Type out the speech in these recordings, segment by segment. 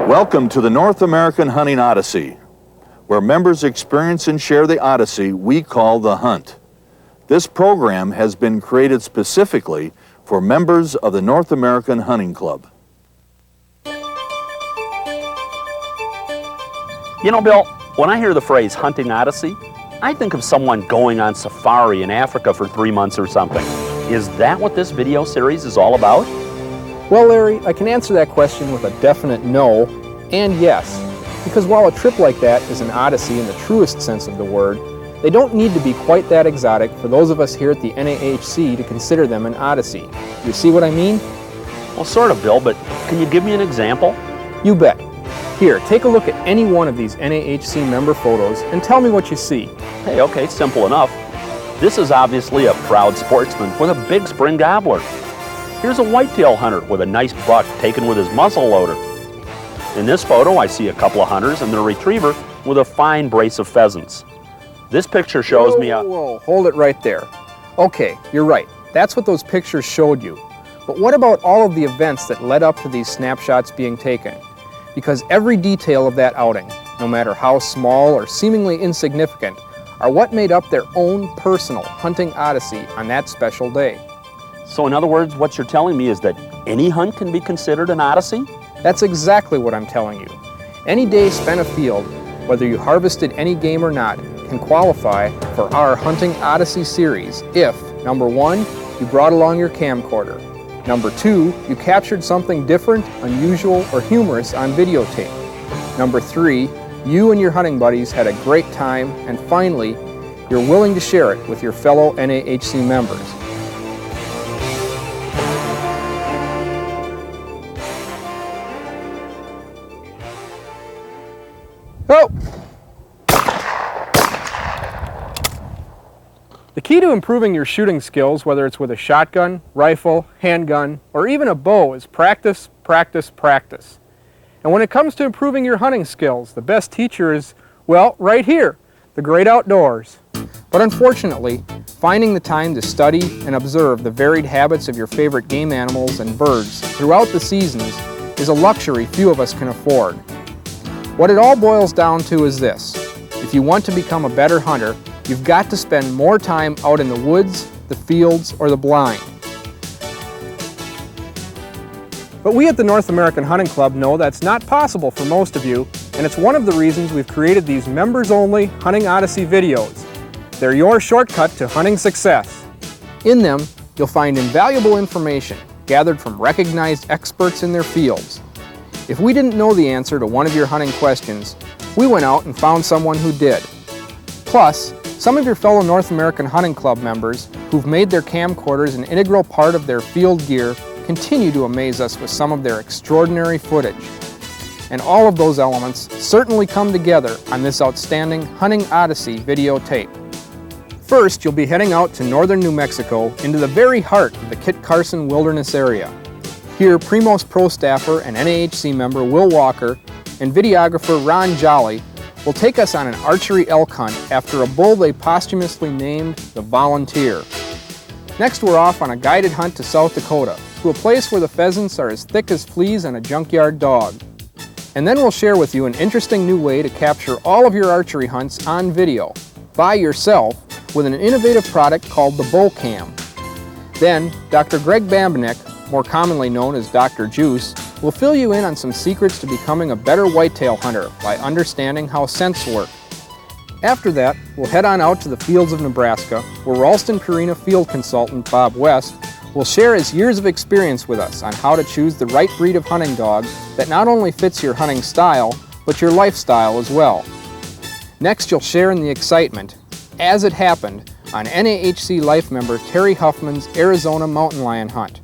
Welcome to the North American Hunting Odyssey, where members experience and share the Odyssey we call the Hunt. This program has been created specifically for members of the North American Hunting Club. You know, Bill, when I hear the phrase hunting odyssey, I think of someone going on safari in Africa for 3 months or something. Is that what this video series is all about? Well, Larry, I can answer that question with a definite no and yes, because while a trip like that is an odyssey in the truest sense of the word, they don't need to be quite that exotic for those of us here at the NAHC to consider them an odyssey. You see what I mean? Well, sort of, Bill, but can you give me an example? You bet. Here, take a look at any one of these NAHC member photos and tell me what you see. Hey, okay, simple enough. This is obviously a proud sportsman with a big spring gobbler. Here's a whitetail hunter with a nice buck taken with his muzzle loader. In this photo, I see a couple of hunters and their retriever with a fine brace of pheasants. This picture shows me a... Whoa, hold it right there. Okay, you're right. That's what those pictures showed you. But what about all of the events that led up to these snapshots being taken? Because every detail of that outing, no matter how small or seemingly insignificant, are what made up their own personal hunting odyssey on that special day. So in other words, what you're telling me is that any hunt can be considered an odyssey? That's exactly what I'm telling you. Any day spent afield, whether you harvested any game or not, can qualify for our Hunting Odyssey series if, number 1, you brought along your camcorder. Number 2, you captured something different, unusual, or humorous on videotape. Number 3, you and your hunting buddies had a great time. And finally, you're willing to share it with your fellow NAHC members. Oh! The key to improving your shooting skills, whether it's with a shotgun, rifle, handgun, or even a bow, is practice, practice, practice. And when it comes to improving your hunting skills, the best teacher is, well, right here, the great outdoors. But unfortunately, finding the time to study and observe the varied habits of your favorite game animals and birds throughout the seasons is a luxury few of us can afford. What it all boils down to is this: if you want to become a better hunter, you've got to spend more time out in the woods, the fields, or the blind. But we at the North American Hunting Club know that's not possible for most of you, and it's one of the reasons we've created these members-only Hunting Odyssey videos. They're your shortcut to hunting success. In them, you'll find invaluable information gathered from recognized experts in their fields. If we didn't know the answer to one of your hunting questions, we went out and found someone who did. Plus, some of your fellow North American Hunting Club members who've made their camcorders an integral part of their field gear continue to amaze us with some of their extraordinary footage. And all of those elements certainly come together on this outstanding Hunting Odyssey videotape. First, you'll be heading out to northern New Mexico into the very heart of the Kit Carson Wilderness area. Here, Primos Pro staffer and NAHC member Will Walker and videographer Ron Jolly will take us on an archery elk hunt after a bull they posthumously named the Volunteer. Next, we're off on a guided hunt to South Dakota, to a place where the pheasants are as thick as fleas on a junkyard dog. And then we'll share with you an interesting new way to capture all of your archery hunts on video, by yourself, with an innovative product called the Bow Cam. Then, Dr. Greg Bambenek, more commonly known as Dr. Juice, will fill you in on some secrets to becoming a better whitetail hunter by understanding how scents work. After that, we'll head on out to the fields of Nebraska, where Ralston Purina field consultant Bob West will share his years of experience with us on how to choose the right breed of hunting dog that not only fits your hunting style, but your lifestyle as well. Next, you'll share in the excitement, as it happened, on NAHC Life member Terry Huffman's Arizona mountain lion hunt.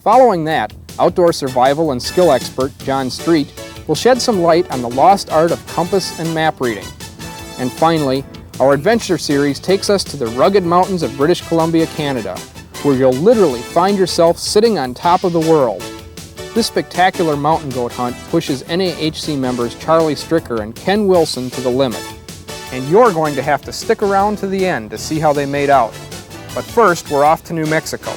Following that, outdoor survival and skill expert John Street will shed some light on the lost art of compass and map reading. And finally, our adventure series takes us to the rugged mountains of British Columbia, Canada, where you'll literally find yourself sitting on top of the world. This spectacular mountain goat hunt pushes NAHC members Charlie Stricker and Ken Wilson to the limit. And you're going to have to stick around to the end to see how they made out. But first, we're off to New Mexico.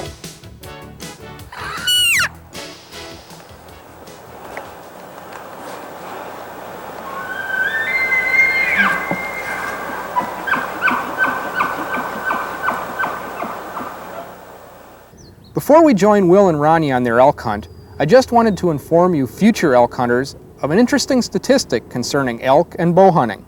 Before we join Will and Ronnie on their elk hunt, I just wanted to inform you future elk hunters of an interesting statistic concerning elk and bow hunting.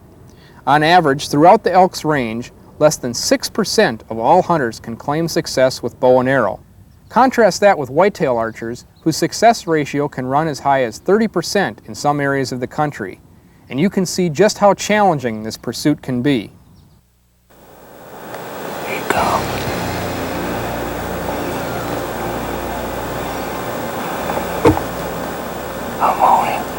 On average, throughout the elk's range, less than 6% of all hunters can claim success with bow and arrow. Contrast that with whitetail archers, whose success ratio can run as high as 30% in some areas of the country, and you can see just how challenging this pursuit can be. Here you go. I'm on it.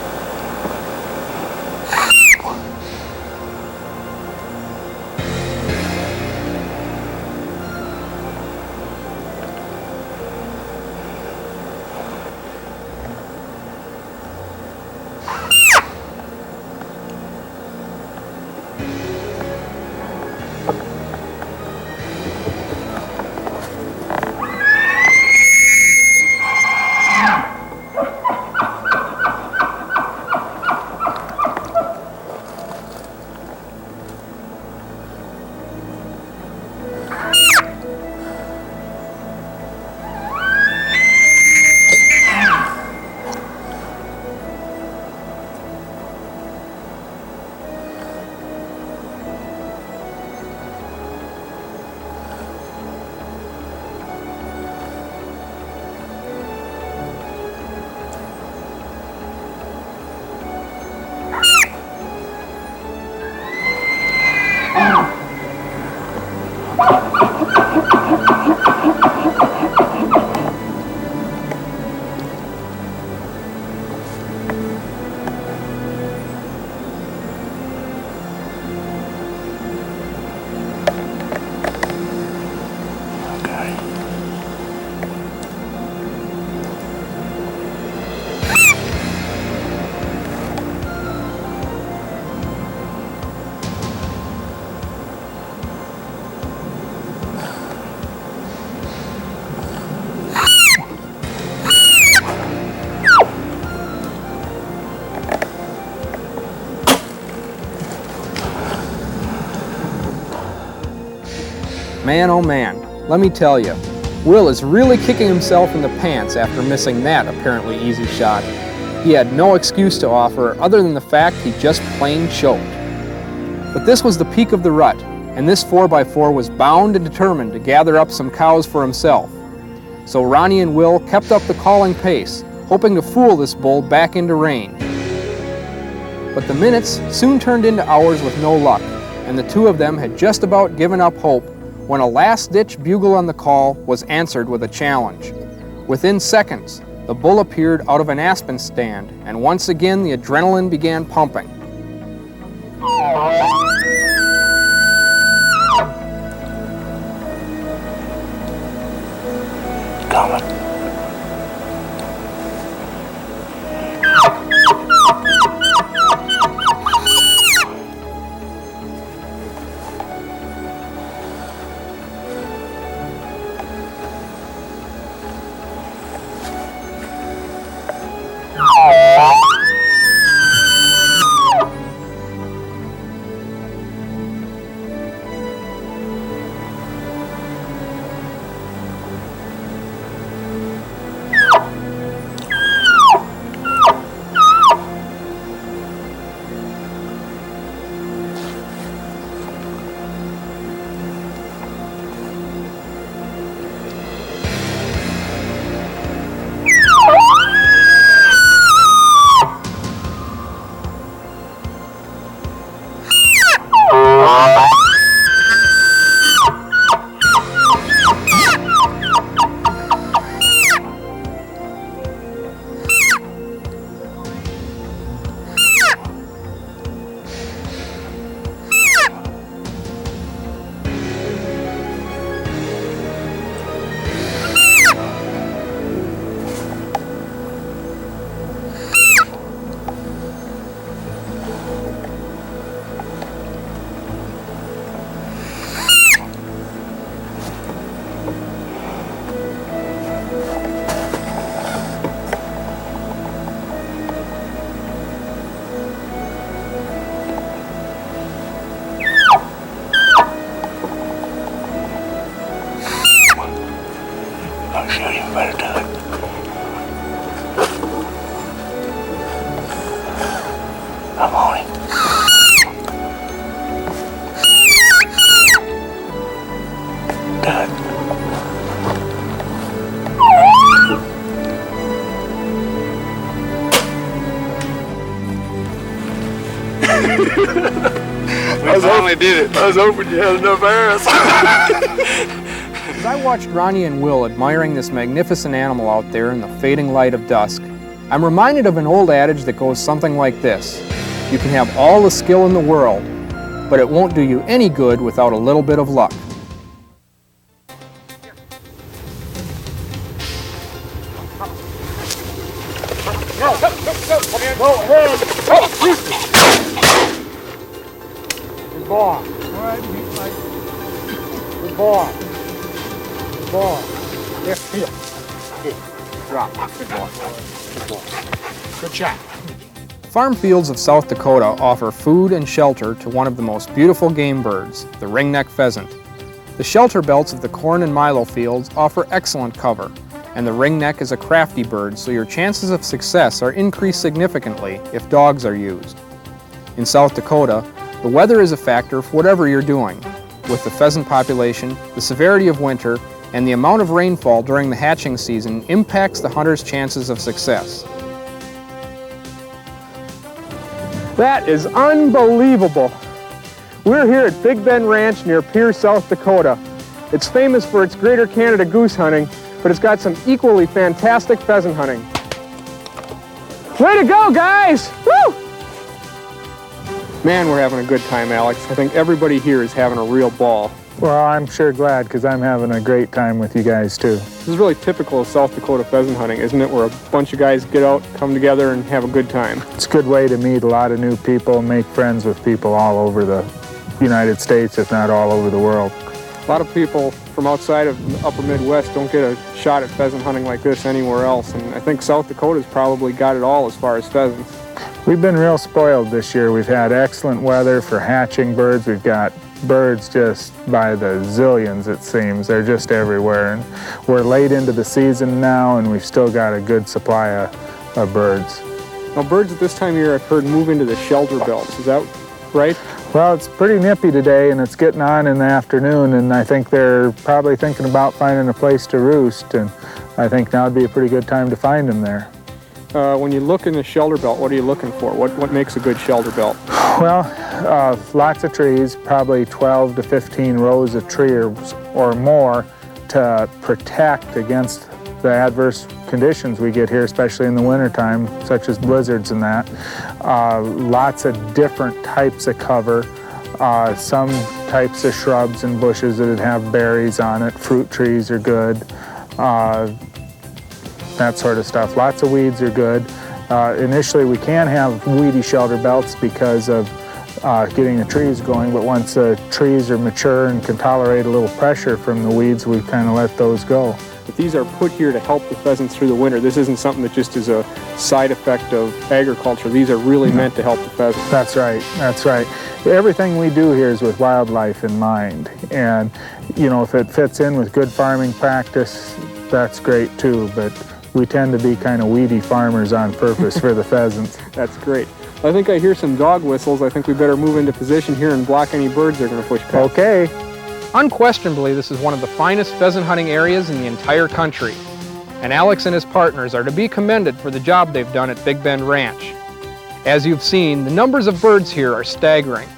Man, oh man, let me tell you, Will is really kicking himself in the pants after missing that apparently easy shot. He had no excuse to offer other than the fact he just plain choked. But this was the peak of the rut, and this 4x4 was bound and determined to gather up some cows for himself. So Ronnie and Will kept up the calling pace, hoping to fool this bull back into range. But the minutes soon turned into hours with no luck, and the two of them had just about given up hope when a last-ditch bugle on the call was answered with a challenge. Within seconds, the bull appeared out of an aspen stand, and once again the adrenaline began pumping. Coming. We finally did it. I was hoping you had enough arrows. As I watched Ronnie and Will admiring this magnificent animal out there in the fading light of dusk, I'm reminded of an old adage that goes something like this. You can have all the skill in the world, but it won't do you any good without a little bit of luck. Good boy. Good boy. Good boy. Here. Drop. Good boy. Good boy. Good shot. Farm fields of South Dakota offer food and shelter to one of the most beautiful game birds, the ringneck pheasant. The shelter belts of the corn and milo fields offer excellent cover, and the ringneck is a crafty bird, so your chances of success are increased significantly if dogs are used. In South Dakota, the weather is a factor for whatever you're doing. With the pheasant population, the severity of winter, and the amount of rainfall during the hatching season impacts the hunter's chances of success. That is unbelievable. We're here at Big Bend Ranch near Pierce, South Dakota. It's famous for its Greater Canada goose hunting, but it's got some equally fantastic pheasant hunting. Way to go, guys! Woo! Man, we're having a good time, Alex. I think everybody here is having a real ball. Well, I'm sure glad, because I'm having a great time with you guys, too. This is really typical of South Dakota pheasant hunting, isn't it? Where a bunch of guys get out, come together, and have a good time. It's a good way to meet a lot of new people, make friends with people all over the United States, if not all over the world. A lot of people from outside of the upper Midwest don't get a shot at pheasant hunting like this anywhere else, and I think South Dakota's probably got it all as far as pheasants. We've been real spoiled this year. We've had excellent weather for hatching birds. We've got birds just by the zillions, it seems. They're just everywhere, and we're late into the season now, and we've still got a good supply of birds. Now, birds at this time of year, I've heard, move into the shelter belts. Is that right? Well, it's pretty nippy today, and it's getting on in the afternoon, and I think they're probably thinking about finding a place to roost, and I think now would be a pretty good time to find them there. When you look in the shelter belt, what are you looking for? What makes a good shelter belt? Well, lots of trees, probably 12 to 15 rows of trees or more to protect against the adverse conditions we get here, especially in the wintertime, such as blizzards and that. Lots of different types of cover, some types of shrubs and bushes that have berries on it. Fruit trees are good, that sort of stuff. Lots of weeds are good. Initially, we can have weedy shelter belts because of getting the trees going, but once the trees are mature and can tolerate a little pressure from the weeds, we kind of let those go. But these are put here to help the pheasants through the winter. This isn't something that just is a side effect of agriculture. These are really meant to help the pheasants. That's right, that's right. Everything we do here is with wildlife in mind. And, you know, if it fits in with good farming practice, that's great too, but we tend to be kind of weedy farmers on purpose for the pheasants. That's great. I think I hear some dog whistles. I think we better move into position here and block any birds they're going to push past. Okay. Unquestionably, this is one of the finest pheasant hunting areas in the entire country, and Alex and his partners are to be commended for the job they've done at Big Bend Ranch. As you've seen, the numbers of birds here are staggering.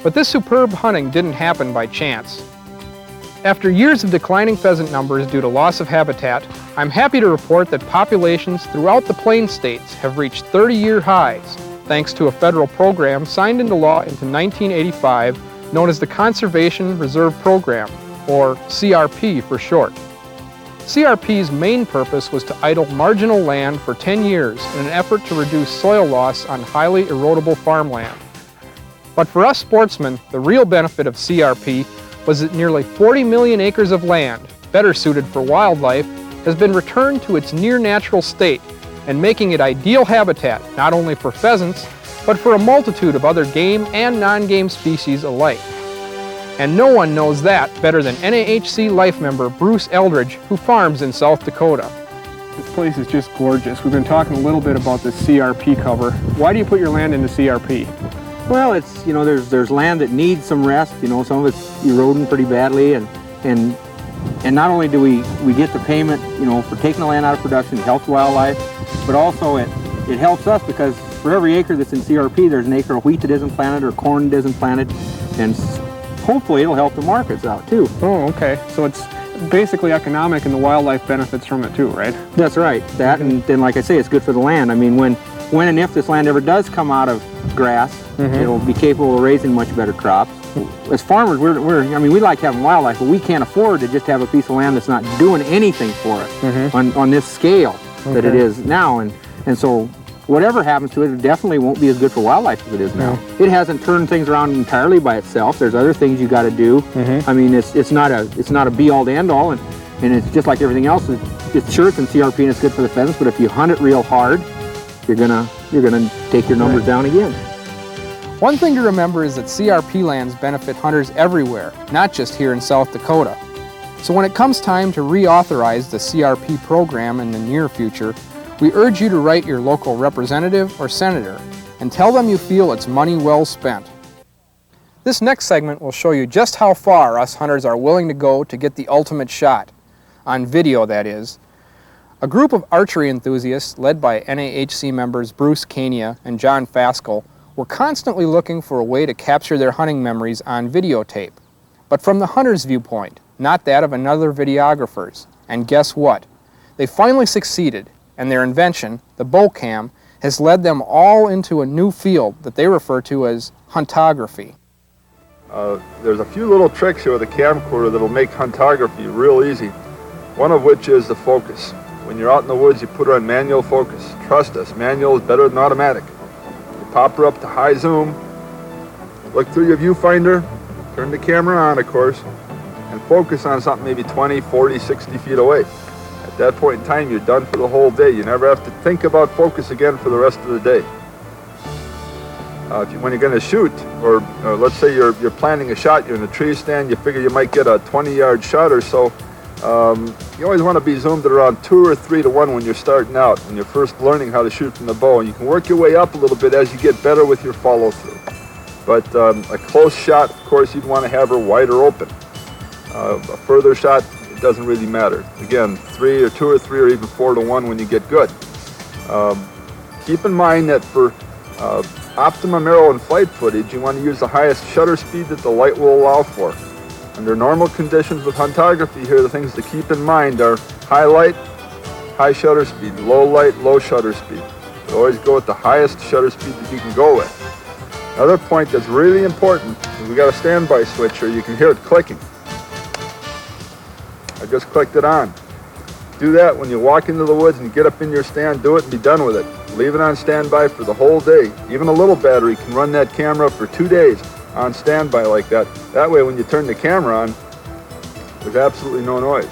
But this superb hunting didn't happen by chance. After years of declining pheasant numbers due to loss of habitat, I'm happy to report that populations throughout the Plains states have reached 30-year highs, thanks to a federal program signed into law into 1985 known as the Conservation Reserve Program, or CRP for short. CRP's main purpose was to idle marginal land for 10 years in an effort to reduce soil loss on highly erodible farmland. But for us sportsmen, the real benefit of CRP was that nearly 40 million acres of land, better suited for wildlife, has been returned to its near-natural state and making it ideal habitat not only for pheasants, but for a multitude of other game and non-game species alike. And no one knows that better than NAHC Life member Bruce Eldridge, who farms in South Dakota. This place is just gorgeous. We've been talking a little bit about the CRP cover. Why do you put your land into CRP? Well, it's, you know, there's land that needs some rest. You know, some of it's eroding pretty badly, and not only do we get the payment, you know, for taking the land out of production, it helps wildlife, but also it helps us because for every acre that's in CRP, there's an acre of wheat that isn't planted or corn that isn't planted, and hopefully it'll help the markets out too. Oh, okay. So it's basically economic and the wildlife benefits from it too, right? That's right. That, and then like I say, it's good for the land. I mean, when and if this land ever does come out of grass, it'll be capable of raising much better crops. As farmers, I mean, we like having wildlife, but we can't afford to just have a piece of land that's not doing anything for us on this scale that it is now. And so whatever happens to it, it definitely won't be as good for wildlife as it is now. It hasn't turned things around entirely by itself. There's other things you got to do. I mean, it's not a be-all to end-all, and it's just like everything else. It's sure it's in CRP and it's good for the pheasants, but if you hunt it real hard, you're gonna take your numbers down again. One thing to remember is that CRP lands benefit hunters everywhere, not just here in South Dakota. So when it comes time to reauthorize the CRP program in the near future, we urge you to write your local representative or senator and tell them you feel it's money well spent. This next segment will show you just how far us hunters are willing to go to get the ultimate shot, on video that is. A group of archery enthusiasts led by NAHC members Bruce Kania and John Faskell were constantly looking for a way to capture their hunting memories on videotape, but from the hunter's viewpoint, not that of another videographer's. And guess what? They finally succeeded, and their invention, the bow cam, has led them all into a new field that they refer to as huntography. There's a few little tricks here with a camcorder that'll make huntography real easy. One of which is the focus. When you're out in the woods, you put her on manual focus. Trust us, manual is better than automatic. Pop her up to high zoom, look through your viewfinder, turn the camera on, of course, and focus on something maybe 20, 40, 60 feet away. At that point in time, you're done for the whole day. You never have to think about focus again for the rest of the day. When you're going to shoot, or let's say you're planning a shot, you're in a tree stand, you figure you might get a 20-yard shot or so, you always want to be zoomed at around 2 or 3 to 1 when you're starting out, when you're first learning how to shoot from the bow. And you can work your way up a little bit as you get better with your follow-through. But a close shot, of course, you'd want to have her wider open. A further shot, it doesn't really matter. Again, 3 or 2 or 3 or even 4 to 1 when you get good. Keep in mind that for optimum arrow and flight footage, you want to use the highest shutter speed that the light will allow for. Under normal conditions with huntography here, the things to keep in mind are high light, high shutter speed, low light, low shutter speed. So always go with the highest shutter speed that you can go with. Another point that's really important is we got a standby switch here. You can hear it clicking. I just clicked it on. Do that when you walk into the woods and you get up in your stand, do it and be done with it. Leave it on standby for the whole day. Even a little battery can run that camera for 2 days. On standby like that. That way when you turn the camera on, there's absolutely no noise.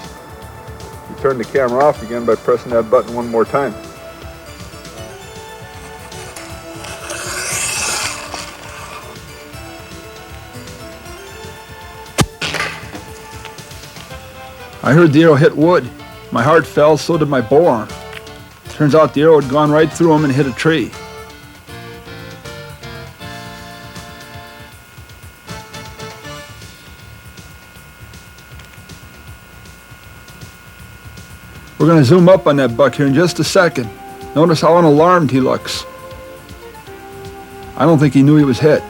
You turn the camera off again by pressing that button one more time. I heard the arrow hit wood. My heart fell, so did my bow arm. Turns out the arrow had gone right through him and hit a tree. We're going to zoom up on that buck here in just a second. Notice how unalarmed he looks. I don't think he knew he was hit.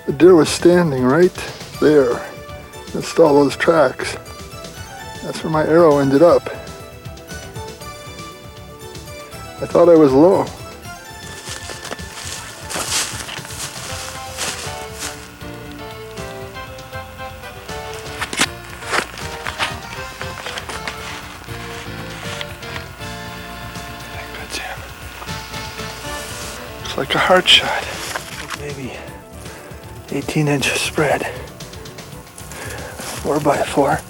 The deer was standing right there against all those tracks. That's where my arrow ended up. I thought I was low. Good, Sam. Looks like a hard shot. Maybe 18 inches spread. 4x4.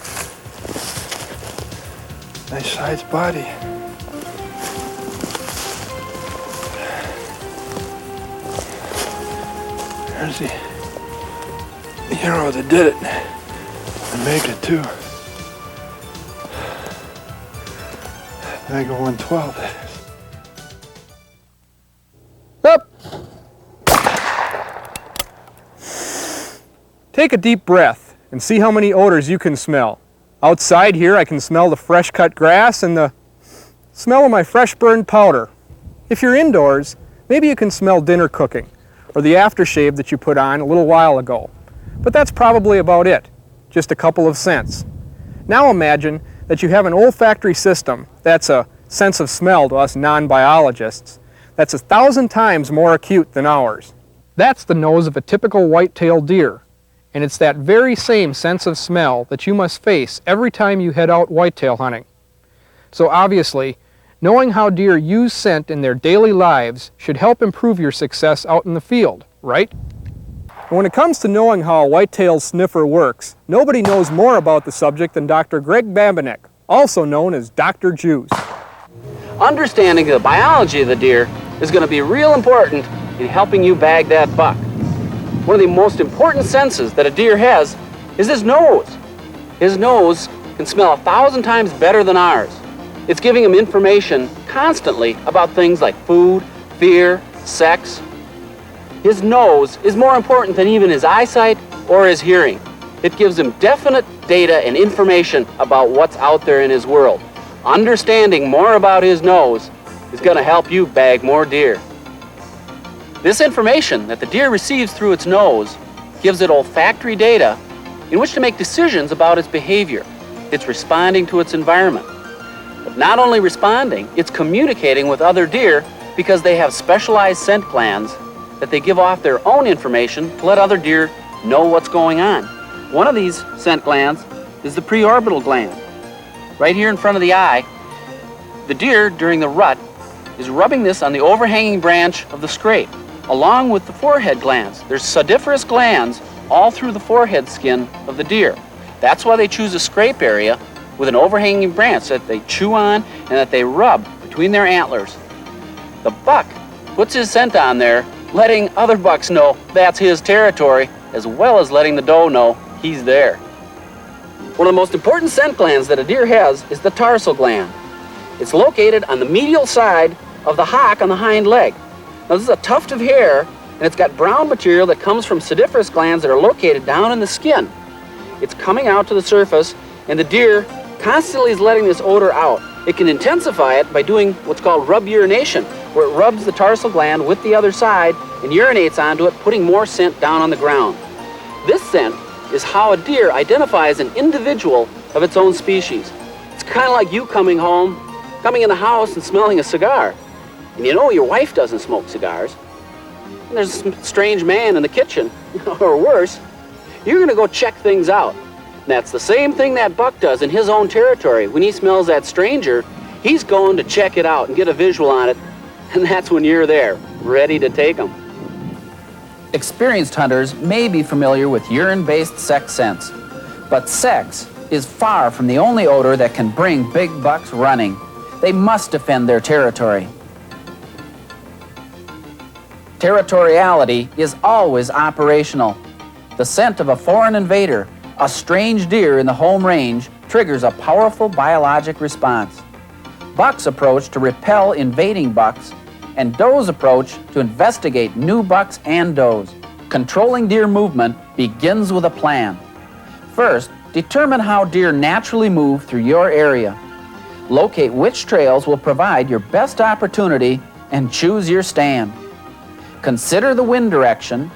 Nice sized body. There's the arrow that did it. And Mega too. Mega 112 that is. Take a deep breath and see how many odors you can smell. Outside here, I can smell the fresh cut grass and the smell of my fresh burned powder. If you're indoors, maybe you can smell dinner cooking or the aftershave that you put on a little while ago. But that's probably about it, just a couple of scents. Now imagine that you have an olfactory system that's a sense of smell to us non-biologists that's 1,000 times more acute than ours. That's the nose of a typical white-tailed deer, and it's that very same sense of smell that you must face every time you head out whitetail hunting. So obviously, knowing how deer use scent in their daily lives should help improve your success out in the field, right? When it comes to knowing how a whitetail sniffer works, nobody knows more about the subject than Dr. Greg Babinek, also known as Dr. Juice. Understanding the biology of the deer is going to be real important in helping you bag that buck. One of the most important senses that a deer has is his nose. His nose can smell 1,000 times better than ours. It's giving him information constantly about things like food, fear, sex. His nose is more important than even his eyesight or his hearing. It gives him definite data and information about what's out there in his world. Understanding more about his nose is going to help you bag more deer. This information that the deer receives through its nose gives it olfactory data in which to make decisions about its behavior. It's responding to its environment. But not only responding, it's communicating with other deer because they have specialized scent glands that they give off their own information to let other deer know what's going on. One of these scent glands is the preorbital gland. Right here in front of the eye, the deer during the rut is rubbing this on the overhanging branch of the scrape, along with the forehead glands. There's sodiferous glands all through the forehead skin of the deer. That's why they choose a scrape area with an overhanging branch that they chew on and that they rub between their antlers. The buck puts his scent on there, letting other bucks know that's his territory, as well as letting the doe know he's there. One of the most important scent glands that a deer has is the tarsal gland. It's located on the medial side of the hock on the hind leg. Now this is a tuft of hair, and it's got brown material that comes from sodiferous glands that are located down in the skin. It's coming out to the surface, and the deer constantly is letting this odor out. It can intensify it by doing what's called rub urination, where it rubs the tarsal gland with the other side and urinates onto it, putting more scent down on the ground. This scent is how a deer identifies an individual of its own species. It's kind of like you coming in the house and smelling a cigar. And you know your wife doesn't smoke cigars. And there's some strange man in the kitchen, or worse. You're going to go check things out. And that's the same thing that buck does in his own territory. When he smells that stranger, he's going to check it out and get a visual on it. And that's when you're there, ready to take him. Experienced hunters may be familiar with urine-based sex scents, but sex is far from the only odor that can bring big bucks running. They must defend their territory. Territoriality is always operational. The scent of a foreign invader, a strange deer in the home range, triggers a powerful biologic response. Bucks approach to repel invading bucks, and does approach to investigate new bucks and does. Controlling deer movement begins with a plan. First, determine how deer naturally move through your area. Locate which trails will provide your best opportunity and choose your stand. Consider the wind direction.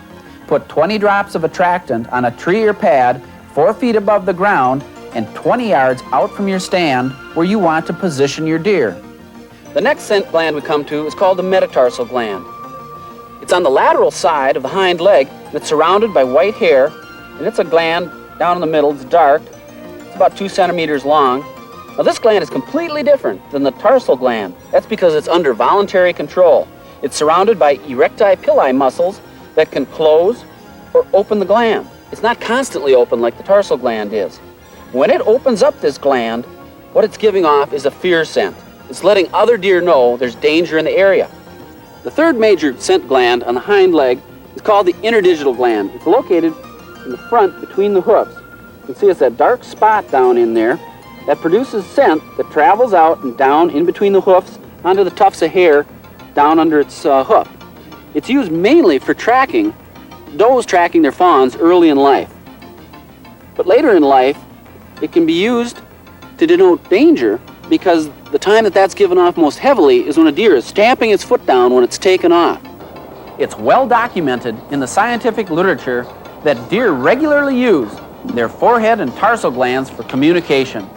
Put 20 drops of attractant on a tree or pad 4 feet above the ground and 20 yards out from your stand where you want to position your deer. The next scent gland we come to is called the metatarsal gland. It's on the lateral side of the hind leg, and it's surrounded by white hair, and it's a gland down in the middle. It's dark. It's about 2 centimeters long. Now this gland is completely different than the tarsal gland. That's because it's under voluntary control. It's surrounded by erecti pili muscles that can close or open the gland. It's not constantly open like the tarsal gland is. When it opens up this gland, what it's giving off is a fear scent. It's letting other deer know there's danger in the area. The third major scent gland on the hind leg is called the interdigital gland. It's located in the front between the hoofs. You can see it's that dark spot down in there that produces scent that travels out and down in between the hoofs onto the tufts of hair down under its hoof. It's used mainly for tracking, does tracking their fawns early in life. But later in life, it can be used to denote danger because the time that that's given off most heavily is when a deer is stamping its foot down when it's taken off. It's well documented in the scientific literature that deer regularly use their forehead and tarsal glands for communication.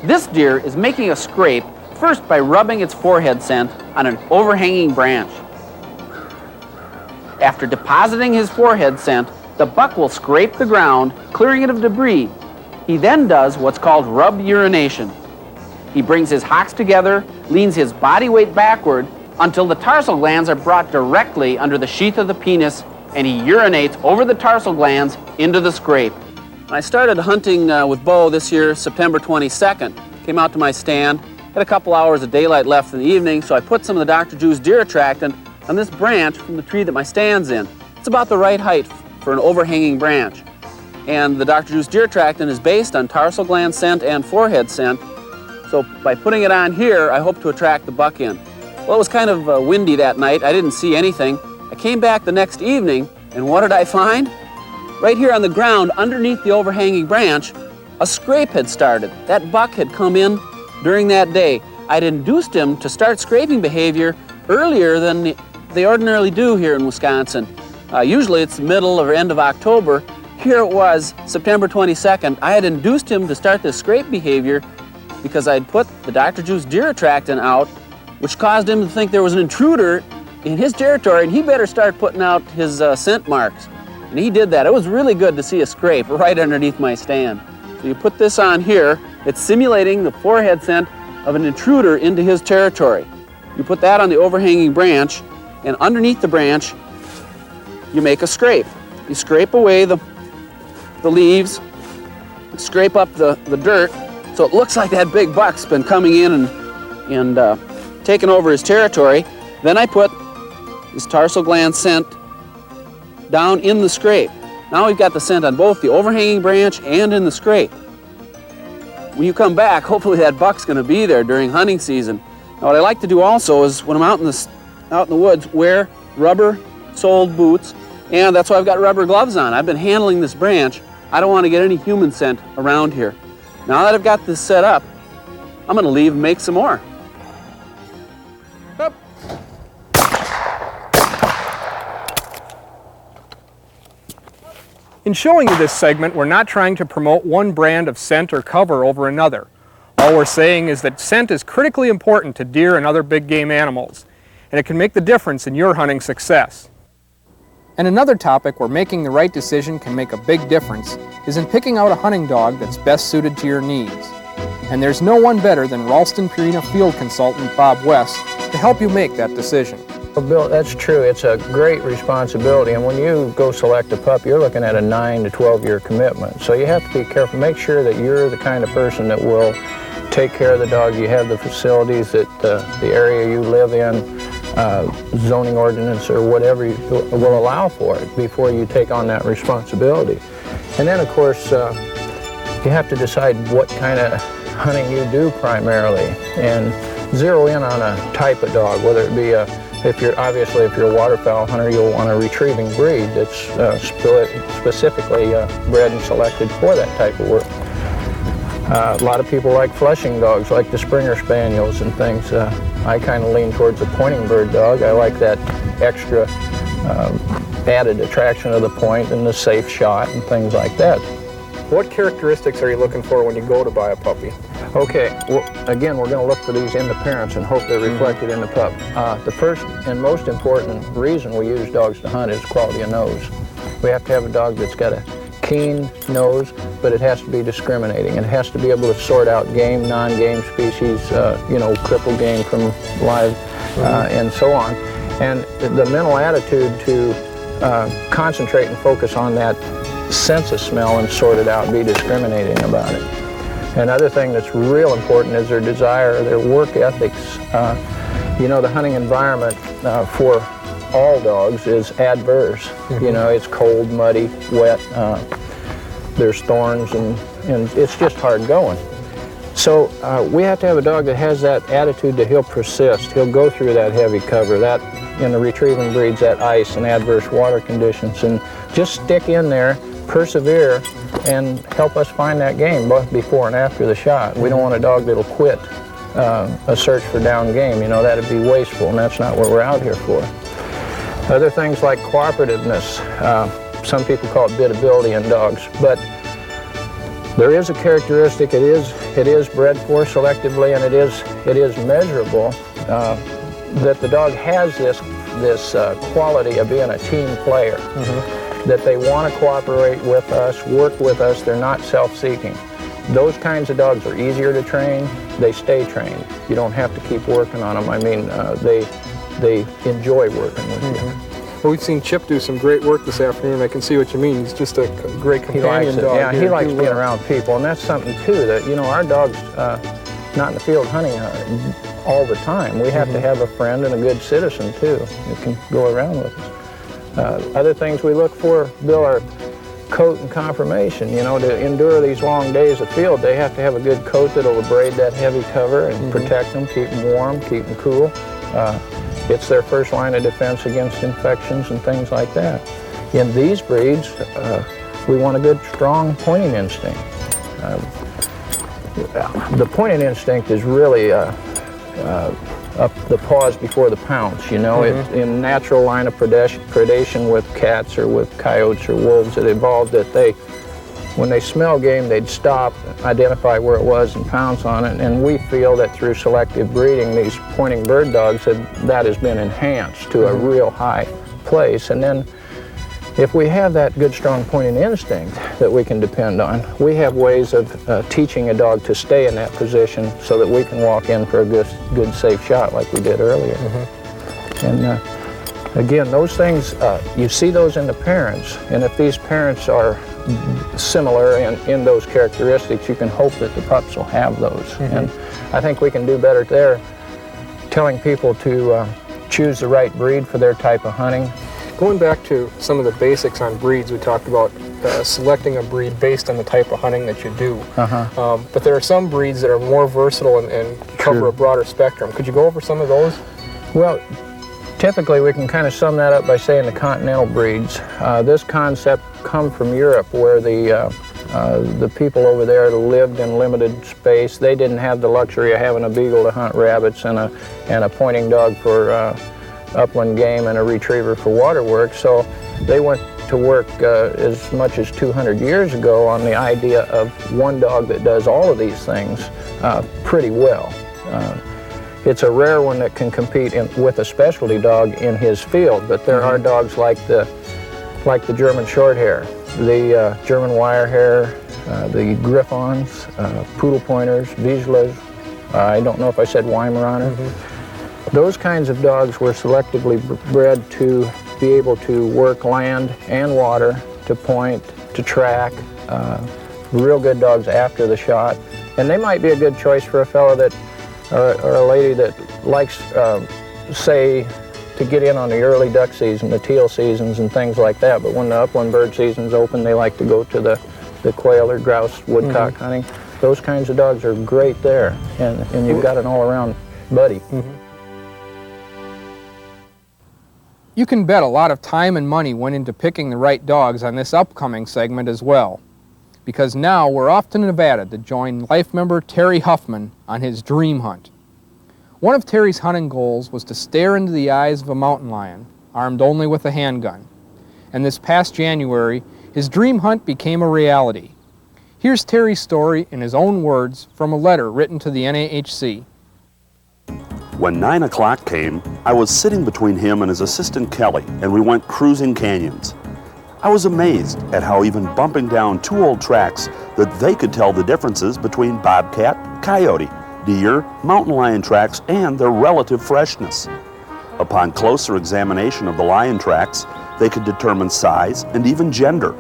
This deer is making a scrape first by rubbing its forehead scent on an overhanging branch. After depositing his forehead scent, the buck will scrape the ground, clearing it of debris. He then does what's called rub urination. He brings his hocks together, leans his body weight backward until the tarsal glands are brought directly under the sheath of the penis, and he urinates over the tarsal glands into the scrape. I started hunting with bow this year, September 22nd. Came out to my stand, had a couple hours of daylight left in the evening, so I put some of the Dr. Drew's deer attractant on this branch from the tree that my stand's in. It's about the right height for an overhanging branch. And the Dr. Drew's deer attractant is based on tarsal gland scent and forehead scent. So by putting it on here, I hope to attract the buck in. Well, it was kind of windy that night. I didn't see anything. I came back the next evening, and what did I find? Right here on the ground, underneath the overhanging branch, a scrape had started. That buck had come in during that day. I'd induced him to start scraping behavior earlier than they ordinarily do here in Wisconsin. Usually it's the middle or end of October. Here it was, September 22nd. I had induced him to start this scrape behavior because I'd put the Dr. Drew's deer attractant out, which caused him to think there was an intruder in his territory, and he better start putting out his scent marks. And he did that. It was really good to see a scrape right underneath my stand. So you put this on here, it's simulating the forehead scent of an intruder into his territory. You put that on the overhanging branch, and underneath the branch, you make a scrape. You scrape away the leaves, scrape up the dirt, so it looks like that big buck's been coming in and taking over his territory. Then I put this tarsal gland scent down in the scrape. Now we've got the scent on both the overhanging branch and in the scrape. When you come back, hopefully that buck's going to be there during hunting season. Now what I like to do also is when I'm out in the woods, wear rubber-soled boots, and that's why I've got rubber gloves on. I've been handling this branch. I don't want to get any human scent around here. Now that I've got this set up, I'm going to leave and make some more. Up. In showing you this segment, we're not trying to promote one brand of scent or cover over another. All we're saying is that scent is critically important to deer and other big game animals, and it can make the difference in your hunting success. And another topic where making the right decision can make a big difference is in picking out a hunting dog that's best suited to your needs. And there's no one better than Ralston Purina field consultant Bob West to help you make that decision. Well, Bill, that's true. It's a great responsibility, and when you go select a pup, you're looking at a 9 to 12-year commitment. So you have to be careful. Make sure that you're the kind of person that will take care of the dog. You have the facilities that the area you live in, zoning ordinance or whatever will allow for it before you take on that responsibility. And then, of course, you have to decide what kind of hunting you do primarily and zero in on a type of dog, whether it be if you're a waterfowl hunter, you'll want a retrieving breed that's specifically bred and selected for that type of work. A lot of people like flushing dogs, like the Springer Spaniels and things. I kind of lean towards a pointing bird dog. I like that extra added attraction of the point and the safe shot and things like that. What characteristics are you looking for when you go to buy a puppy? Okay, well, again, we're going to look for these in the parents and hope they're reflected in the pup. The first and most important reason we use dogs to hunt is quality of nose. We have to have a dog that's got a keen nose, but it has to be discriminating. It has to be able to sort out game, non-game species, crippled game from live, and so on. And the mental attitude to concentrate and focus on that sense of smell and sort it out and be discriminating about it. Another thing that's real important is their desire, their work ethics. The hunting environment for all dogs is adverse. Mm-hmm. It's cold, muddy, wet, there's thorns, and it's just hard going. So we have to have a dog that has that attitude that he'll persist. He'll go through that heavy cover, that in the retrieving breeds, that ice and adverse water conditions, and just stick in there persevere and help us find that game both before and after the shot. We don't want a dog that'll quit a search for down game. You know, that'd be wasteful, and that's not what we're out here for. Other things like cooperativeness, some people call it biddability in dogs, but there is a characteristic, it is bred for selectively, and it is measurable, that the dog has this quality of being a team player, that they want to cooperate with us, work with us, they're not self-seeking. Those kinds of dogs are easier to train, they stay trained. You don't have to keep working on them. I mean, they enjoy working with you. Well, we've seen Chip do some great work this afternoon. I can see what you mean. He's just a great companion dog. Yeah, he likes being around people, and that's something too that, you know, our dog's not in the field hunting all the time. We have to have a friend and a good citizen too that can go around with us. Other things we look for, Bill, are coat and conformation. You know, to endure these long days of field, they have to have a good coat that'll abrade that heavy cover and protect them, keep them warm, keep them cool. It's their first line of defense against infections and things like that. In these breeds, we want a good, strong pointing instinct. The pointing instinct is really the pause before the pounce, you know. In natural line of predation with cats or with coyotes or wolves, it evolved that when they smell game, they'd stop, identify where it was, and pounce on it. And we feel that through selective breeding, these pointing bird dogs, that has been enhanced to a real high place. And then if we have that good, strong pointing instinct that we can depend on, we have ways of teaching a dog to stay in that position so that we can walk in for a good safe shot like we did earlier. And again, those things, you see those in the parents, and if these parents are similar in those characteristics, you can hope that the pups will have those. And I think we can do better there, telling people to choose the right breed for their type of hunting. Going back to some of the basics on breeds, we talked about selecting a breed based on the type of hunting that you do. But there are some breeds that are more versatile and cover a broader spectrum. Could you go over some of those? Well, typically we can kind of sum that up by saying the continental breeds. This concept come from Europe, where the people over there lived in limited space. They didn't have the luxury of having a beagle to hunt rabbits and a pointing dog for upland game and a retriever for waterworks. So they went to work as much as 200 years ago on the idea of one dog that does all of these things pretty well. It's a rare one that can compete with a specialty dog in his field, but there are dogs like the German Shorthair, the German Wirehair, the Griffons, Poodle Pointers, Vizslas. I don't know if I said Weimaraner. Those kinds of dogs were selectively bred to be able to work land and water, to point, to track, real good dogs after the shot. And they might be a good choice for a fellow that, or a lady that likes, say, to get in on the early duck season, the teal seasons and things like that. But when the upland bird season's open, they like to go to the quail or grouse woodcock hunting. Those kinds of dogs are great there, and you've got an all-around buddy. You can bet a lot of time and money went into picking the right dogs on this upcoming segment as well, because now we're off to Nevada to join life member Terry Huffman on his dream hunt. One of Terry's hunting goals was to stare into the eyes of a mountain lion, armed only with a handgun. And this past January, his dream hunt became a reality. Here's Terry's story in his own words from a letter written to the NAHC. When 9 o'clock came, I was sitting between him and his assistant Kelly, and we went cruising canyons. I was amazed at how even bumping down 2 old tracks that they could tell the differences between bobcat, coyote, deer, mountain lion tracks, and their relative freshness. Upon closer examination of the lion tracks, they could determine size and even gender.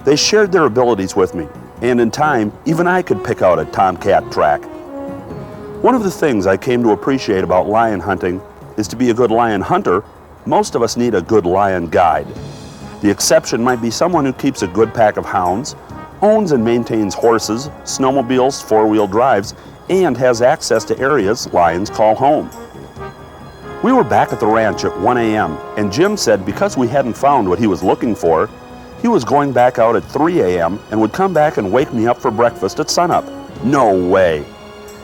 They shared their abilities with me, and in time, even I could pick out a tomcat track. One of the things I came to appreciate about lion hunting is to be a good lion hunter, most of us need a good lion guide. The exception might be someone who keeps a good pack of hounds, owns and maintains horses, snowmobiles, 4-wheel drives, and has access to areas lions call home. We were back at the ranch at 1 a.m., and Jim said because we hadn't found what he was looking for, He was going back out at 3 a.m. and would come back and wake me up for breakfast at sunup. No way.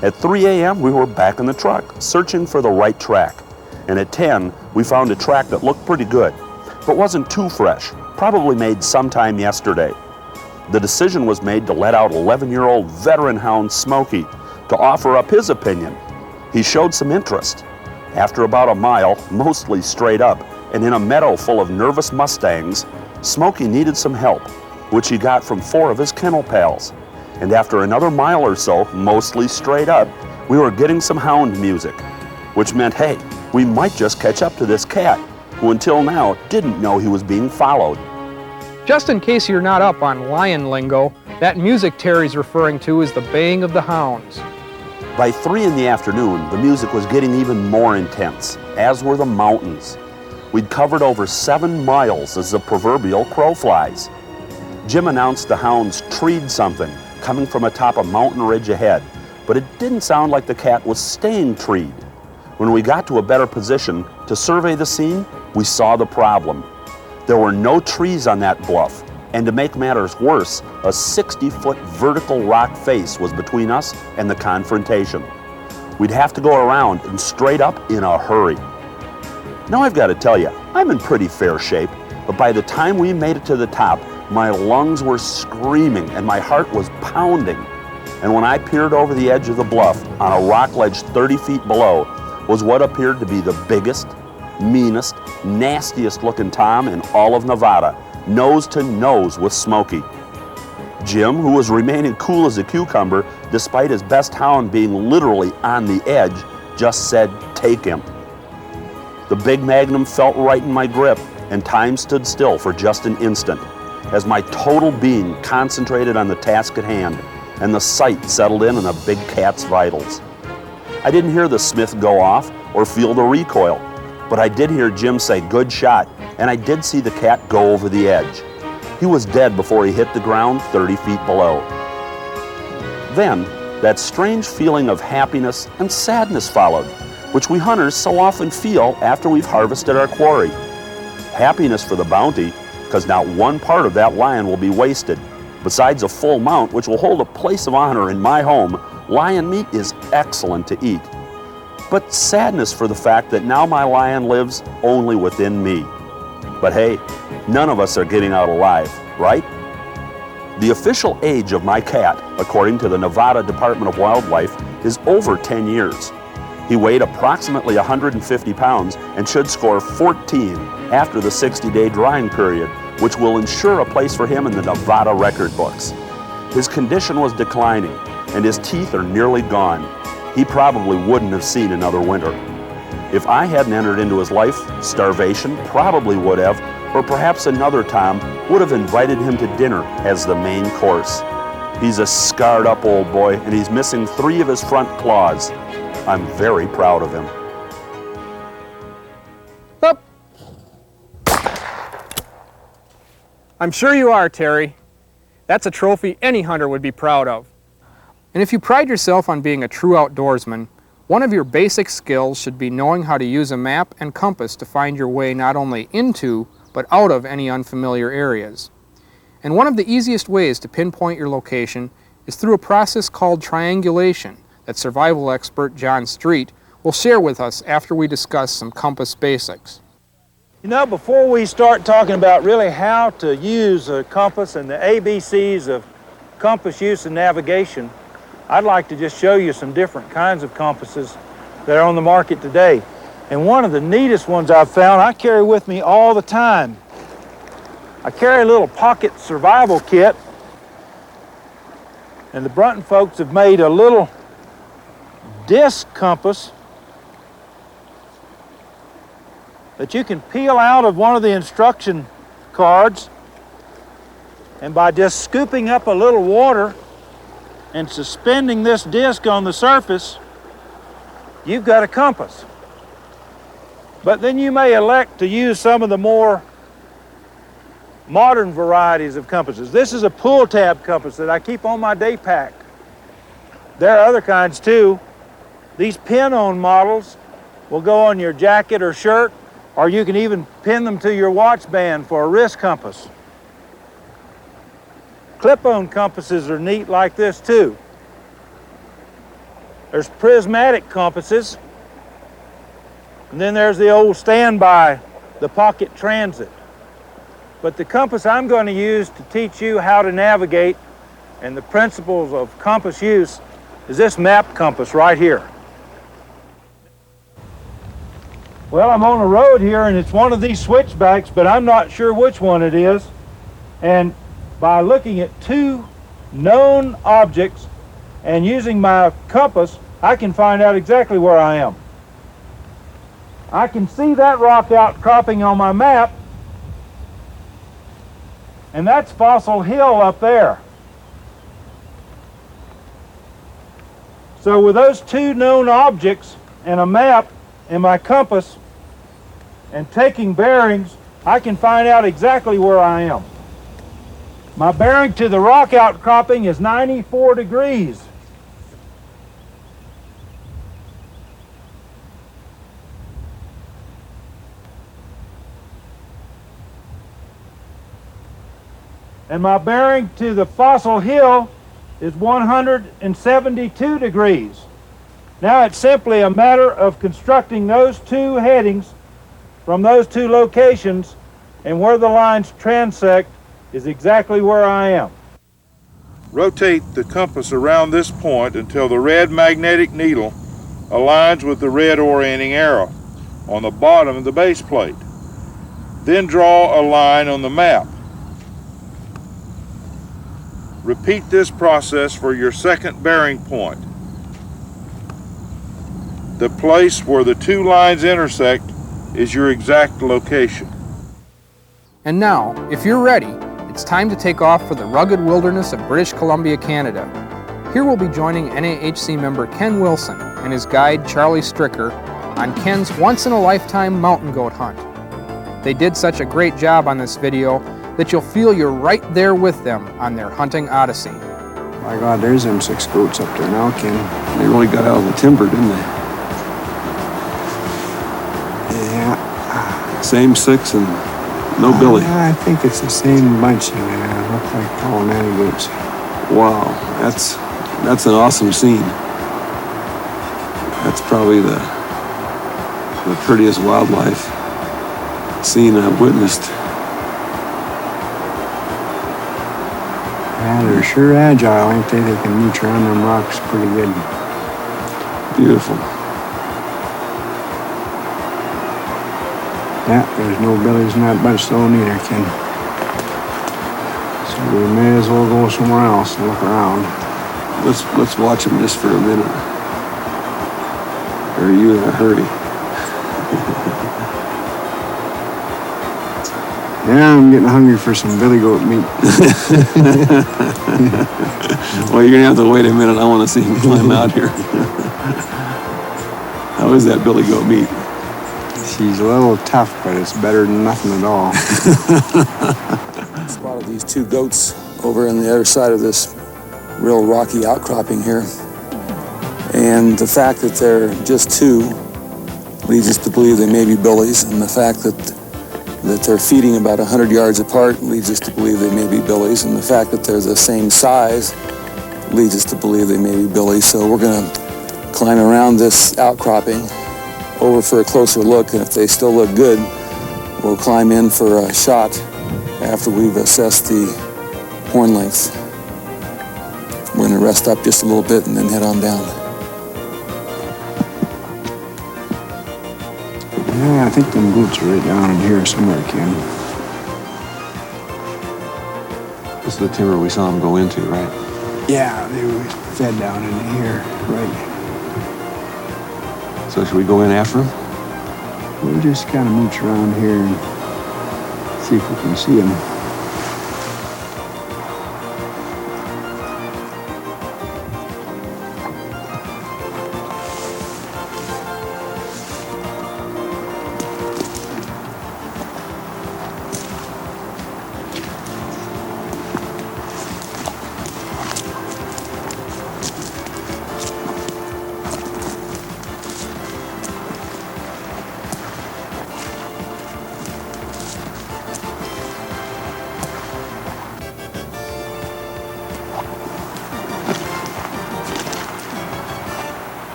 At 3 a.m. we were back in the truck, searching for the right track. And at 10, we found a track that looked pretty good, but wasn't too fresh, probably made sometime yesterday. The decision was made to let out 11-year-old veteran hound Smokey to offer up his opinion. He showed some interest. After about a mile, mostly straight up, and in a meadow full of nervous Mustangs, Smokey needed some help, which he got from 4 of his kennel pals. And after another mile or so, mostly straight up, we were getting some hound music, which meant, hey, we might just catch up to this cat, who until now didn't know he was being followed. Just in case you're not up on lion lingo, that music Terry's referring to is the baying of the hounds. By 3 in the afternoon, the music was getting even more intense, as were the mountains. We'd covered over 7 miles as the proverbial crow flies. Jim announced the hounds treed something coming from atop a mountain ridge ahead, but it didn't sound like the cat was staying treed. When we got to a better position to survey the scene, we saw the problem. There were no trees on that bluff, and to make matters worse, a 60-foot vertical rock face was between us and the confrontation. We'd have to go around and straight up in a hurry. Now I've got to tell you, I'm in pretty fair shape, but by the time we made it to the top, my lungs were screaming and my heart was pounding. And when I peered over the edge of the bluff on a rock ledge 30 feet below was what appeared to be the biggest, meanest, nastiest looking Tom in all of Nevada, nose to nose with Smokey. Jim, who was remaining cool as a cucumber despite his best hound being literally on the edge, just said, "Take him." The big magnum felt right in my grip, and time stood still for just an instant as my total being concentrated on the task at hand and the sight settled in on the big cat's vitals. I didn't hear the Smith go off or feel the recoil, but I did hear Jim say, "Good shot," and I did see the cat go over the edge. He was dead before he hit the ground 30 feet below. Then, that strange feeling of happiness and sadness followed, which we hunters so often feel after we've harvested our quarry. Happiness for the bounty, because not one part of that lion will be wasted. Besides a full mount, which will hold a place of honor in my home, lion meat is excellent to eat. But sadness for the fact that now my lion lives only within me. But hey, none of us are getting out alive, right? The official age of my cat, according to the Nevada Department of Wildlife, is over 10 years. He weighed approximately 150 pounds and should score 14 after the 60-day drying period, which will ensure a place for him in the Nevada record books. His condition was declining, and his teeth are nearly gone. He probably wouldn't have seen another winter. If I hadn't entered into his life, starvation probably would have, or perhaps another Tom would have invited him to dinner as the main course. He's a scarred up old boy, and he's missing 3 of his front claws. I'm very proud of him. Up. I'm sure you are, Terry. That's a trophy any hunter would be proud of. And if you pride yourself on being a true outdoorsman, one of your basic skills should be knowing how to use a map and compass to find your way not only into, but out of any unfamiliar areas. And one of the easiest ways to pinpoint your location is through a process called triangulation that survival expert John Street will share with us after we discuss some compass basics. You know, before we start talking about really how to use a compass and the ABCs of compass use and navigation, I'd like to just show you some different kinds of compasses that are on the market today. And one of the neatest ones I've found, I carry with me all the time. I carry a little pocket survival kit, and the Brunton folks have made a little disc compass that you can peel out of one of the instruction cards, and by just scooping up a little water and suspending this disc on the surface, you've got a compass. But then you may elect to use some of the more modern varieties of compasses. This is a pull tab compass that I keep on my day pack. There are other kinds too. These pin-on models will go on your jacket or shirt, or you can even pin them to your watch band for a wrist compass. clip-on compasses are neat like this too. There's prismatic compasses, and then there's the old standby, the pocket transit. But the compass I'm going to use to teach you how to navigate and the principles of compass use is this map compass right here. Well, I'm on a road here and it's one of these switchbacks, but I'm not sure which one it is. And by looking at two known objects and using my compass, I can find out exactly where I am. I can see that rock outcropping on my map, and that's Fossil Hill up there. So with those two known objects and a map and my compass and taking bearings, I can find out exactly where I am. My bearing to the rock outcropping is 94 degrees. And my bearing to the Fossil Hill is 172 degrees. Now it's simply a matter of constructing those two headings from those two locations, and where the lines transect is exactly where I am. Rotate the compass around this point until the red magnetic needle aligns with the red orienting arrow on the bottom of the base plate. Then draw a line on the map. Repeat this process for your second bearing point. The place where the two lines intersect is your exact location. And now, if you're ready, it's time to take off for the rugged wilderness of British Columbia, Canada. Here we'll be joining NAHC member Ken Wilson and his guide Charlie Stricker on Ken's once-in-a-lifetime mountain goat hunt. They did such a great job on this video that you'll feel you're right there with them on their hunting odyssey. My God, there's them 6 goats up there now, Ken. They really got out of the timber, didn't they? Yeah. Same 6 and no Billy. I think it's the same bunch in there. Look like all nanny goats. Wow, that's an awesome scene. That's probably the prettiest wildlife scene I've witnessed. Yeah, they're sure agile, ain't they? They can mooch around them rocks pretty good. Beautiful. Yeah, there's no Billies in that bunch though neither, Ken. So we may as well go somewhere else and look around. Let's watch them just for a minute. Or are you in a hurry? Yeah, I'm getting hungry for some billy goat meat. Well, you're gonna have to wait a minute. I want to see him climb out here. How is that billy goat meat? She's a little tough, but it's better than nothing at all. Spotted these 2 goats over on the other side of this real rocky outcropping here. And the fact that they're just 2 leads us to believe they may be billies, and the fact that they're feeding about 100 yards apart leads us to believe they may be billies, and the fact that they're the same size leads us to believe they may be billies. So we're going to climb around this outcropping over for a closer look, and if they still look good, we'll climb in for a shot after we've assessed the horn length. We're going to rest up just a little bit and then head on down. Yeah, I think them goats are right down in here somewhere, Ken. This is the timber we saw them go into, right? Yeah, they were fed down in here, right. So should we go in after them? We'll just kind of mooch around here and see if we can see them.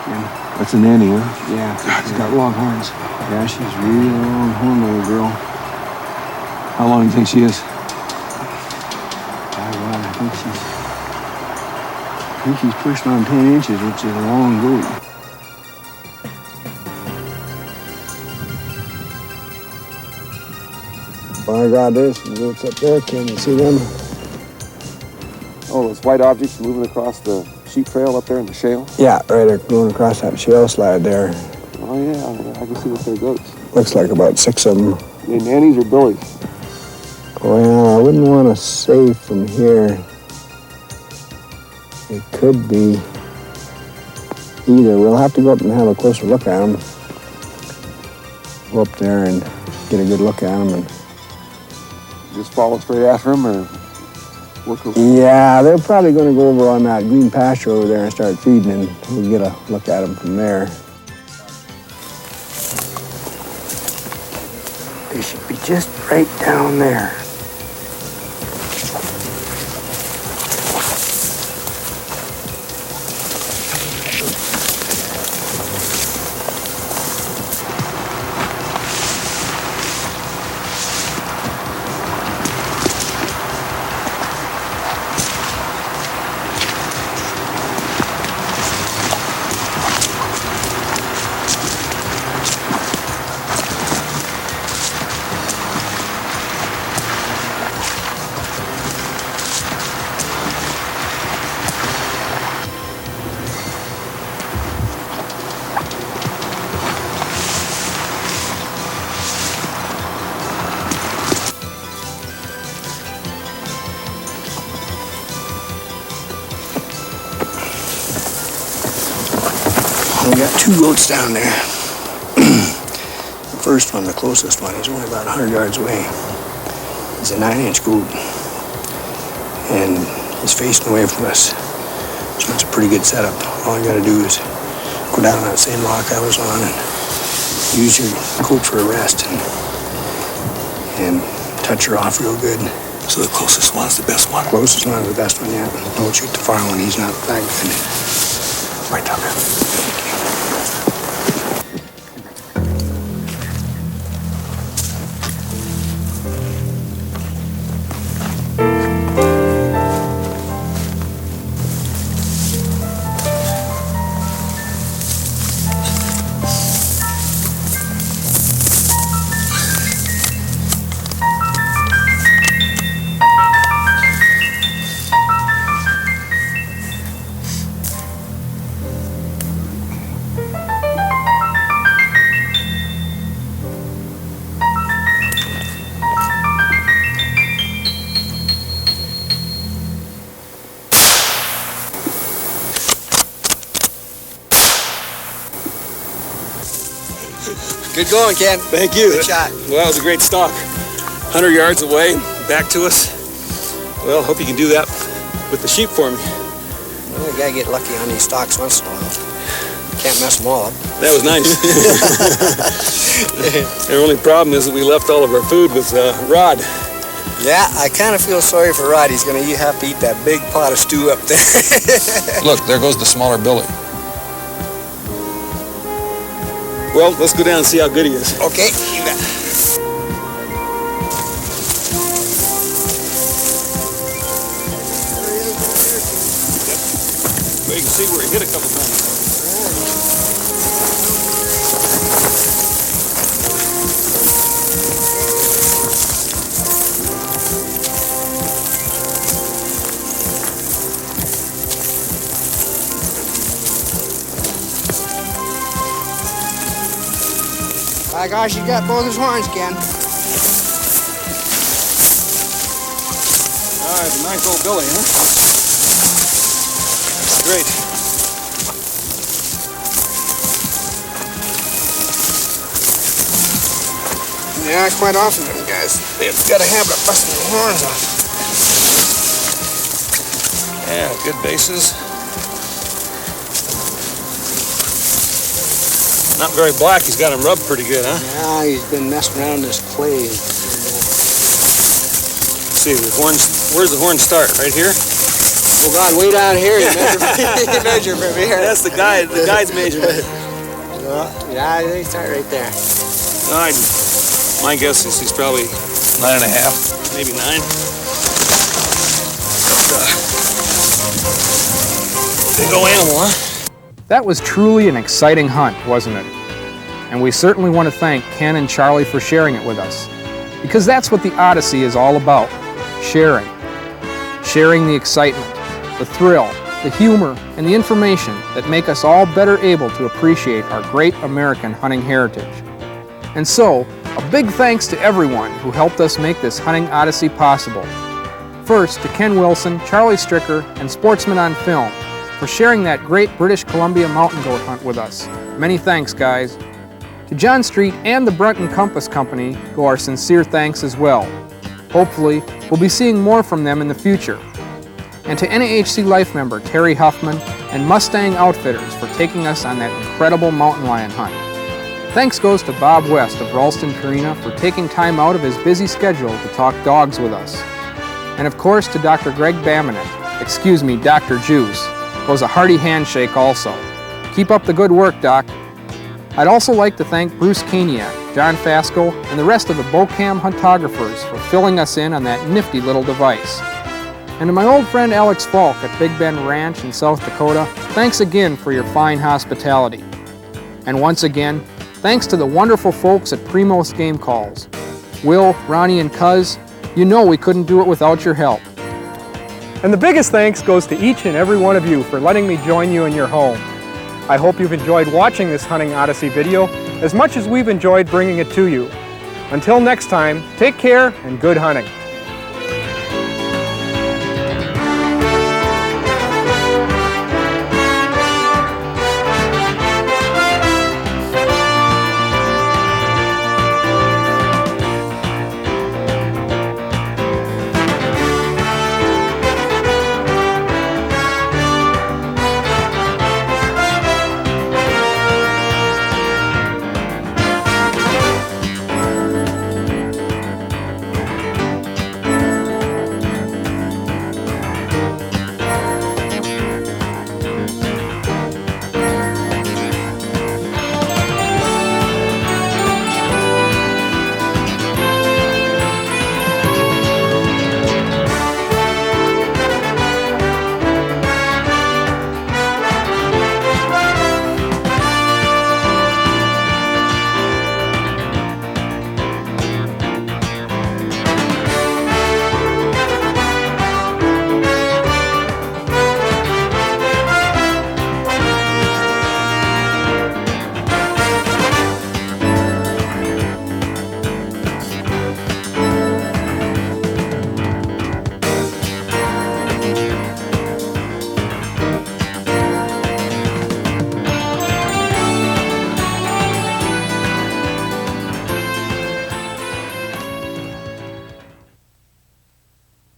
Ken. That's an Annie, huh? Yeah. She's got long horns. Yeah, she's real long horn little girl. How long do you think she is? I think she's pushing on 10 inches, which is a long goat. My God, there's some goats up there. Can you see them? Oh, those white objects moving across the sheep trail up there in the shale? Yeah, right there, going across that shale slide there. Oh, yeah, I can see that they're goats. Looks like about 6 of them. And Annies or Billies? Well, I wouldn't want to say from here. It could be either. We'll have to go up and have a closer look at them. Go up there and get a good look at them. And just follow straight after them or work over? Yeah, they're probably going to go over on that green pasture over there and start feeding, and we'll get a look at them from there. They should be just right down there. We got 2 goats down there. The first one, the closest one, he's only about 100 yards away. He's a 9-inch goat, and he's facing away from us. So it's a pretty good setup. All you gotta do is go down on that same rock I was on and use your coat for a rest and touch her off real good. So the closest one's the best one? Closest one's the best one, yeah. Don't shoot the far one, he's not that good. Right, Tucker. Good going, Ken. Thank you. Good shot. Well, it was a great stalk. 100 yards away, back to us. Well, hope you can do that with the sheep for me. Well, you gotta get lucky on these stalks once in a while. Can't mess them all up. That was nice. The only problem is that we left all of our food with Rod. Yeah, I kind of feel sorry for Rod. He's gonna have to eat that big pot of stew up there. Look, there goes the smaller Billy. Well, let's go down and see how good he is. Okay, you bet. Well, you can see where he hit a couple times. My gosh, you got both his horns, Ken. Ah, it's a nice old Billy, huh? Great. Yeah, quite often them guys, they've got a habit of busting their horns off. Yeah, good bases. Not very black. He's got him rubbed pretty good, huh? Yeah, he's been messing around this clay. Let's see, the horns. Where's the horn start? Right here? Well, God, way down here, you measure from here. That's the guy's measurement. Yeah, they start right there. My guess is he's probably 9.5, maybe 9. Big old animal, huh? That was truly an exciting hunt, wasn't it? And we certainly want to thank Ken and Charlie for sharing it with us, because that's what the Odyssey is all about, sharing. Sharing the excitement, the thrill, the humor, and the information that make us all better able to appreciate our great American hunting heritage. And so, a big thanks to everyone who helped us make this Hunting Odyssey possible. First, to Ken Wilson, Charlie Stricker, and Sportsman on Film for sharing that great British Columbia mountain goat hunt with us. Many thanks, guys. To John Street and the Brunton Compass Company go our sincere thanks as well. Hopefully, we'll be seeing more from them in the future. And to NAHC Life member Terry Huffman and Mustang Outfitters for taking us on that incredible mountain lion hunt. Thanks goes to Bob West of Ralston Purina for taking time out of his busy schedule to talk dogs with us. And of course to Dr. Greg Bamanek, Dr. Juice, goes a hearty handshake also. Keep up the good work, Doc. I'd also like to thank Bruce Kaniak, John Fasco, and the rest of the Bocam Huntographers for filling us in on that nifty little device. And to my old friend Alex Falk at Big Bend Ranch in South Dakota, thanks again for your fine hospitality. And once again, thanks to the wonderful folks at Primos Game Calls. Will, Ronnie, and Cuz, you know we couldn't do it without your help. And the biggest thanks goes to each and every one of you for letting me join you in your home. I hope you've enjoyed watching this Hunting Odyssey video as much as we've enjoyed bringing it to you. Until next time, take care and good hunting.